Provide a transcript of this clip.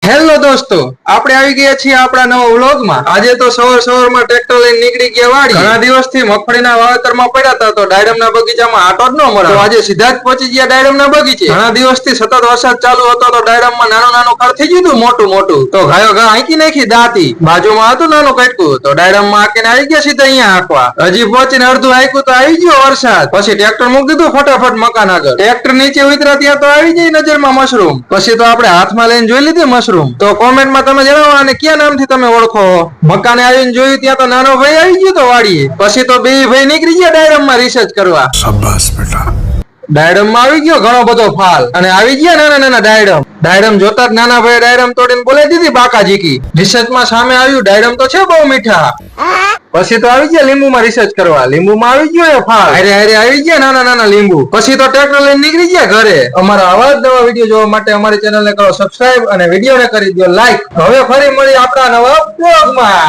Hello દોસ્તો, આપણે આવી ગયા છીએ આપણા નવા વ્લોગમાં। આજે તો સવારમાં ટ્રેક્ટર લઈને નીકળી ગયા વાડી। ઘણા દિવસથી મગફળીના વાવેતરમાં પડ્યા હતા તો ડાયડમના બગીચામાં આટો જ ન મળ્યો। તો આજે સીધા જ પહોંચી ગયા ડાયડમના બગીચે। ઘણા દિવસથી સતત વરસાદ ચાલુ હતો તો ડાયડમમાં નાનું ખડ થઈ ગયું મોટું તો ગાયો ઘા હાંકી નાખી દાંતી। બાજુમાં હતું નાનું કટકું તો ડાયડમમાં હાંકીને આવી ગયા સીધા અહીંયા હાંકવા। હજી પહોંચીને અડધું હાંક્યું તો આવી ગયો વરસાદ। પછી ટ્રેક્ટર મૂકી દીધું ફટાફટ મકાન આગળ। ટ્રેક્ટર નીચે ઉતર્યા ત્યાં તો આવી જાય નજરમાં મશરૂમ। પછી તો આપણે હાથમાં લઈને જોઈ લીધી મશરૂમ। તો કોમેન્ટમાં તમે જણાવો અને કયા નામથી તમે ઓળખો। મકાને આવીને જોયું ત્યાં તો નાનો ભાઈ આવી ગયો તો વાડીએ। પછી તો બે ભાઈ નીકળી ગયા ડાયડમમાં રિસર્ચ કરવા। શાબાશ બેટા। ડાયડમમાં આવી ગયો ઘણો બધો ફાલ અને આવી ગયા નાના ડાયડમ જોતા જ નાના ભાઈ ડાયડમ તોડીને બોલાવી દીધી બાકાજીકી। રિસર્ચમાં સામે આવ્યું ડાયડમ તો છે બહુ મીઠા। પછી તો આવી ગયા લીંબુમાં રિસર્ચ કરવા। લીંબુમાં આવી ગયો એ ફાલ હારે આવી ગયા નાના લીંબુ। પછી તો ટ્રેક્ટર લઈને નીકળી ગયા ઘરે। અમારા આવા જ નવા વિડીયો જોવા માટે અમારી ચેનલને કરો સબસ્ક્રાઇબ અને વિડીયોને કરી દો લાઈક। હવે ફરી મળી આપણા નવા બ્લોગમાં।